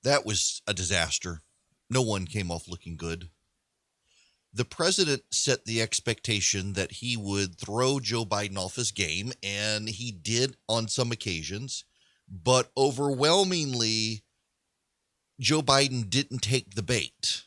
That was a disaster. No one came off looking good. The president set the expectation that he would throw Joe Biden off his game, and he did on some occasions, but overwhelmingly, Joe Biden didn't take the bait.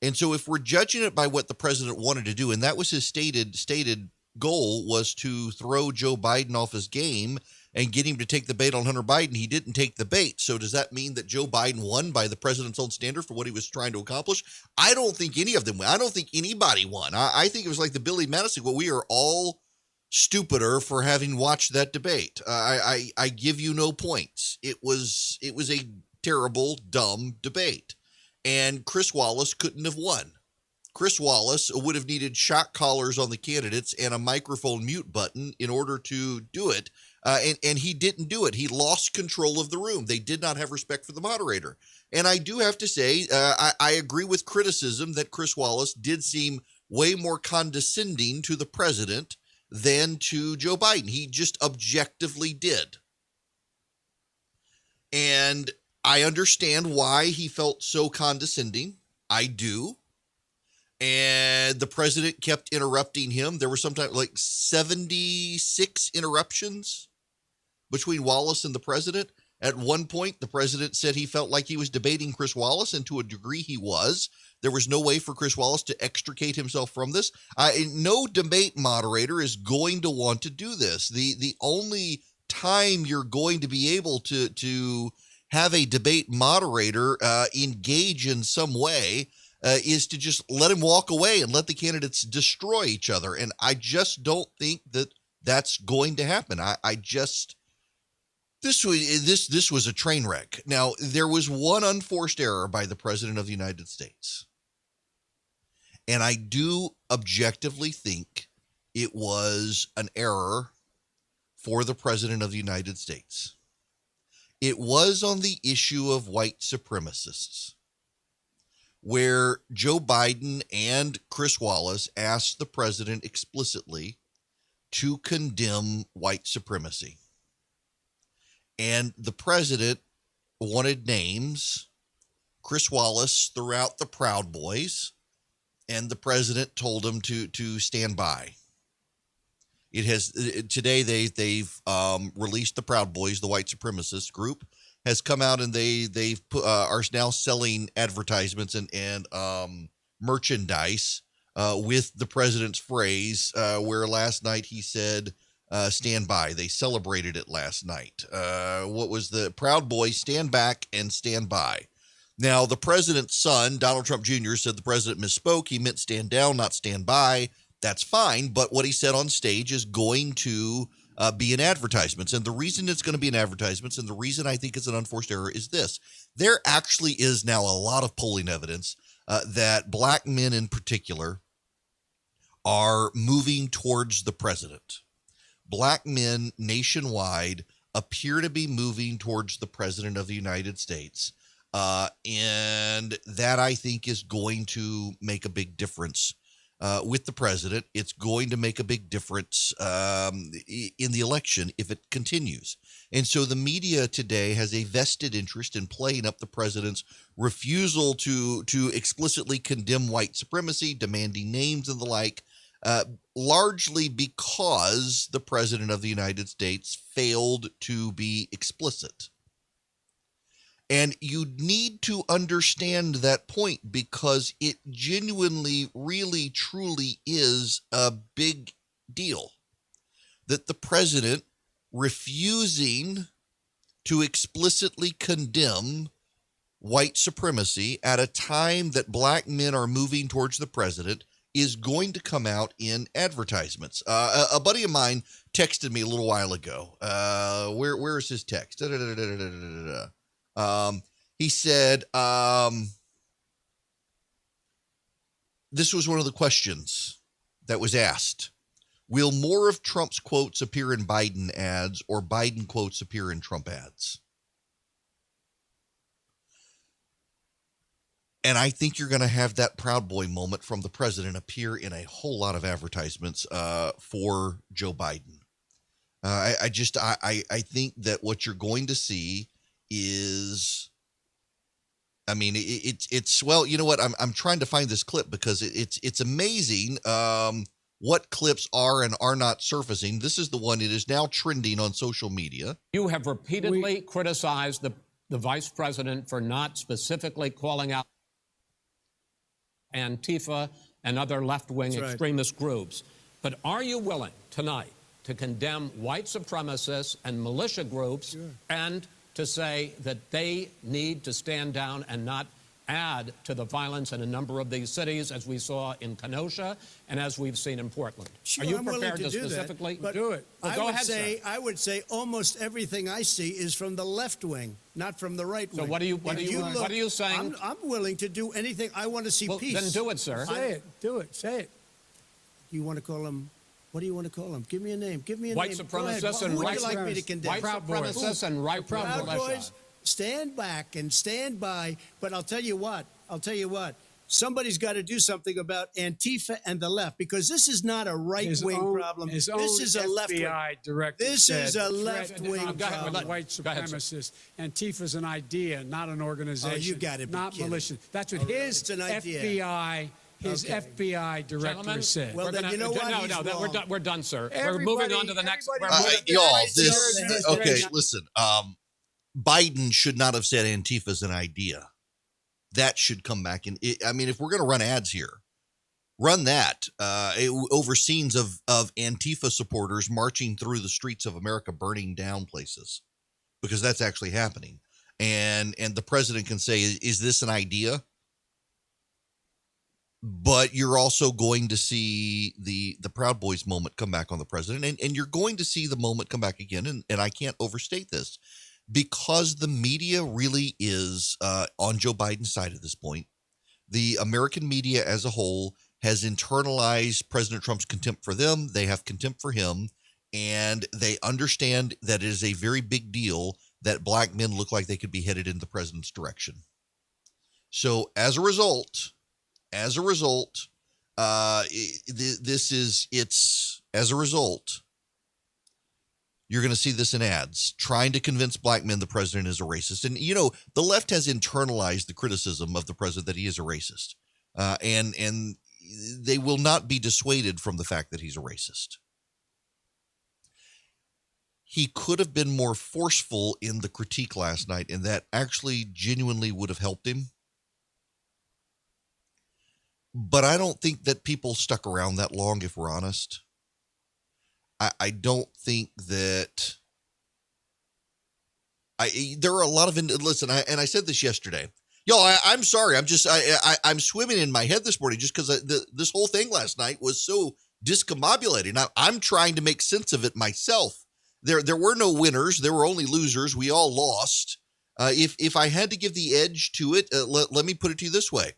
And so if we're judging it by what the president wanted to do, and that was his stated goal, was to throw Joe Biden off his game and get him to take the bait on Hunter Biden, he didn't take the bait. So does that mean that Joe Biden won by the president's own standard for what he was trying to accomplish? I don't think any of them won. I don't think anybody won. I think it was like the Billy Madison. Well, we are all stupider for having watched that debate. I give you no points. It was a terrible, dumb debate, and Chris Wallace couldn't have won. Chris Wallace would have needed shock collars on the candidates and a microphone mute button in order to do it. And he didn't do it. He lost control of the room. They did not have respect for the moderator. And I do have to say, I agree with criticism that Chris Wallace did seem way more condescending to the president than to Joe Biden. He just objectively did. And I understand why he felt so condescending. I do. And the president kept interrupting him. There were sometimes like 76 interruptions between Wallace and the president. At one point, the president said he felt like he was debating Chris Wallace, and to a degree he was. There was no way for Chris Wallace to extricate himself from this. No debate moderator is going to want to do this. The only time you're going to be able to have a debate moderator engage in some way is to just let him walk away and let the candidates destroy each other. And I just don't think that that's going to happen. This was a train wreck. Now, there was one unforced error by the president of the United States. And I do objectively think it was an error for the president of the United States. It was on the issue of white supremacists, where Joe Biden and Chris Wallace asked the president explicitly to condemn white supremacy. And the president wanted names. Chris Wallace threw out the Proud Boys, and the president told him to stand by. It has today they've released the Proud Boys, the white supremacist group, has come out and they've are now selling advertisements and merchandise with the president's phrase, where last night he said, stand by. They celebrated it last night. What was the Proud Boys? Stand back and stand by. Now, the president's son, Donald Trump Jr., said the president misspoke. He meant stand down, not stand by. That's fine. But what he said on stage is going to be in advertisements. And the reason it's going to be in advertisements, and the reason I think it's an unforced error, is this. There actually is now a lot of polling evidence that black men in particular are moving towards the president. Black men nationwide appear to be moving towards the president of the United States. And that, I think, is going to make a big difference with the president. It's going to make a big difference in the election if it continues. And so the media today has a vested interest in playing up the president's refusal to explicitly condemn white supremacy, demanding names and the like, largely because the president of the United States failed to be explicit. And you need to understand that point because it genuinely, really, truly is a big deal that the president refusing to explicitly condemn white supremacy at a time that black men are moving towards the president is going to come out in advertisements. A buddy of mine texted me a little while ago. Where is his text? He said, this was one of the questions that was asked. Will more of Trump's quotes appear in Biden ads or Biden quotes appear in Trump ads? And I think you're going to have that Proud Boy moment from the president appear in a whole lot of advertisements for Joe Biden. I think that what you're going to see is I mean, it's well, you know what? I'm trying to find this clip because it's amazing what clips are and are not surfacing. This is the one. It is now trending on social media. You have repeatedly criticized the vice president for not specifically calling out Antifa and other left-wing extremist groups. But are you willing tonight to condemn white supremacists and militia groups and to say that they need to stand down and not add to the violence in a number of these cities, as we saw in Kenosha and as we've seen in Portland? Sure, are you I'm prepared willing to do specifically that, but do it? Well, go ahead, sir. I would say almost everything I see is from the left wing, not from the right wing. So what are you saying? I'm willing to do anything. I want to see peace. Then do it, sir. Say it. Do it. Say it. You want to call him? What do you want to call him? Give me a name. Give me a white name. Supremacists and Who would white you like me to condemn? White supremacists and right-wing militia. Stand back and stand by. But I'll tell you what. Somebody's got to do something about Antifa and the left, because this is not a right-wing problem. This is a left-wing. This is a left-wing problem. White supremacists. Antifa's an idea, not an organization. Oh, you got it. Not militia. That's what his FBI. His FBI director said. Well, then you know what? No, we're done, sir. We're moving on to the next. Y'all, okay, listen. Biden should not have said Antifa's an idea. That should come back. And I mean, if we're going to run ads here, run that over scenes of Antifa supporters marching through the streets of America, burning down places, because that's actually happening. And the president can say, is this an idea? But you're also going to see the Proud Boys moment come back on the president, and you're going to see the moment come back again. And I can't overstate this, because the media really is on Joe Biden's side at this point. The American media as a whole has internalized President Trump's contempt for them. They have contempt for him, and they understand that it is a very big deal that black men look like they could be headed in the president's direction. So as a result, you're going to see this in ads trying to convince black men the president is a racist. And, you know, the left has internalized the criticism of the president that he is a racist. And they will not be dissuaded from the fact that he's a racist. He could have been more forceful in the critique last night, and that actually genuinely would have helped him. But I don't think that people stuck around that long, if we're honest. I don't think that there are a lot of, listen, I said this yesterday. I'm sorry. I'm swimming in my head this morning just because this whole thing last night was so discombobulating. I'm trying to make sense of it myself. There were no winners. There were only losers. We all lost. If I had to give the edge to it, let me put it to you this way.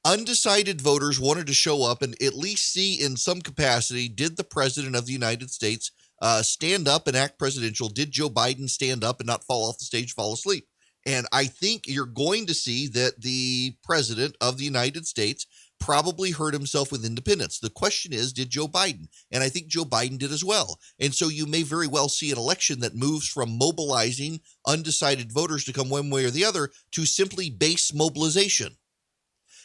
Undecided voters wanted to show up and at least see in some capacity, did the president of the United States stand up and act presidential? Did Joe Biden stand up and not fall off the stage, fall asleep? And I think you're going to see that the president of the United States probably hurt himself with independence. The question is, did Joe Biden? And I think Joe Biden did as well. And so you may very well see an election that moves from mobilizing undecided voters to come one way or the other to simply base mobilization.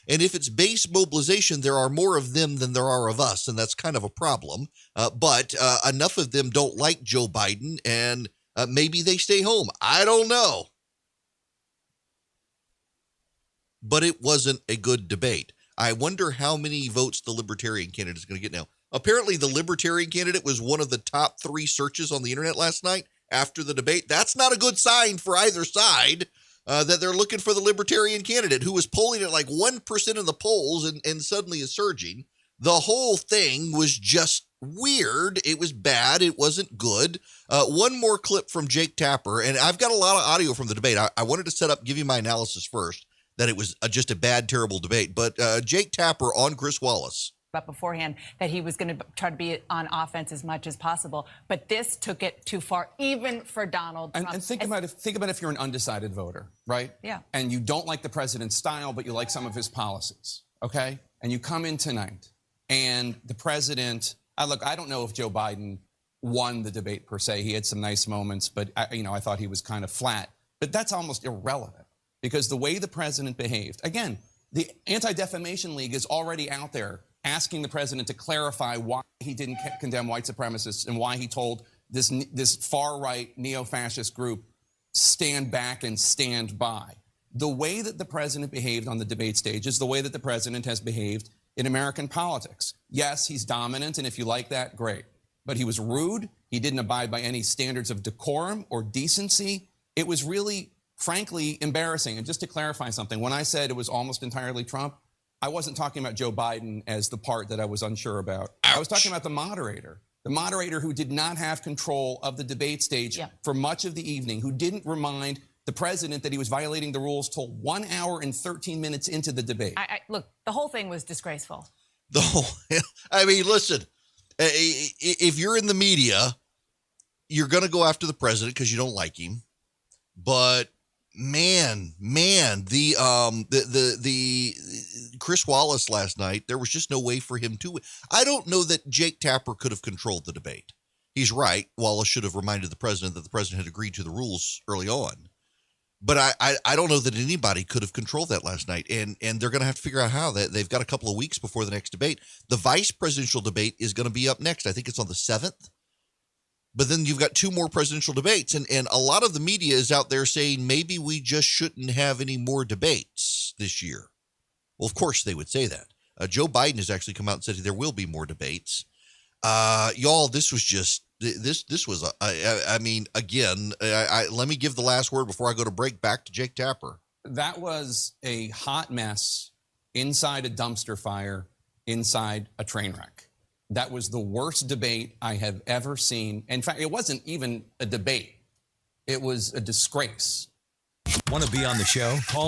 And if it's base mobilization, there are more of them than there are of us, and that's kind of a problem. But enough of them don't like Joe Biden, and maybe they stay home. I don't know. But it wasn't a good debate. I wonder how many votes the Libertarian candidate is going to get now. Apparently, the Libertarian candidate was one of the top 3 searches on the internet last night after the debate. That's not a good sign for either side. That they're looking for the Libertarian candidate who was polling at like 1% of the polls and suddenly is surging. The whole thing was just weird. It was bad. It wasn't good. One more clip from Jake Tapper, and I've got a lot of audio from the debate. I wanted to give you my analysis first, that it was just a bad, terrible debate. But Jake Tapper on Chris Wallace. But beforehand that he was going to try to be on offense as much as possible. But this took it too far, even for Donald Trump. And think about if you're an undecided voter, right? Yeah. And you don't like the president's style, but you like some of his policies, okay? And you come in tonight, and the president, I don't know if Joe Biden won the debate per se. He had some nice moments, but I thought he was kind of flat. But that's almost irrelevant. because the way the president behaved, again, the Anti-Defamation League is already out there asking the president to clarify why he didn't condemn white supremacists and why he told this far-right neo-fascist group, stand back and stand by. The way that the president behaved on the debate stage is the way that the president has behaved in American politics. Yes, he's dominant, and if you like that, great. But he was rude. He didn't abide by any standards of decorum or decency. It was really, frankly, embarrassing. And just to clarify something, when I said it was almost entirely Trump, I wasn't talking about Joe Biden as the part that I was unsure about. Ouch. I was talking about the moderator who did not have control of the debate stage for much of the evening, who didn't remind the president that he was violating the rules till 1 hour and 13 minutes into the debate. Look, the whole thing was disgraceful. I mean, listen, if you're in the media, you're going to go after the president because you don't like him. But man, the Chris Wallace last night, there was just no way for him to. I don't know that Jake Tapper could have controlled the debate. He's right. Wallace should have reminded the president that the president had agreed to the rules early on. But I don't know that anybody could have controlled that last night. And they're going to have to figure out how. They've got a couple of weeks before the next debate. The vice presidential debate is going to be up next. I think it's on the 7th. But then you've got 2 more presidential debates. And a lot of the media is out there saying maybe we just shouldn't have any more debates this year. Well, of course they would say that. Joe Biden has actually come out and said there will be more debates. Y'all, this was just... This was, I mean, again, let me give the last word before I go to break back to Jake Tapper. That was a hot mess inside a dumpster fire, inside a train wreck. That was the worst debate I have ever seen. In fact, it wasn't even a debate. It was a disgrace. Want to be on the show? Call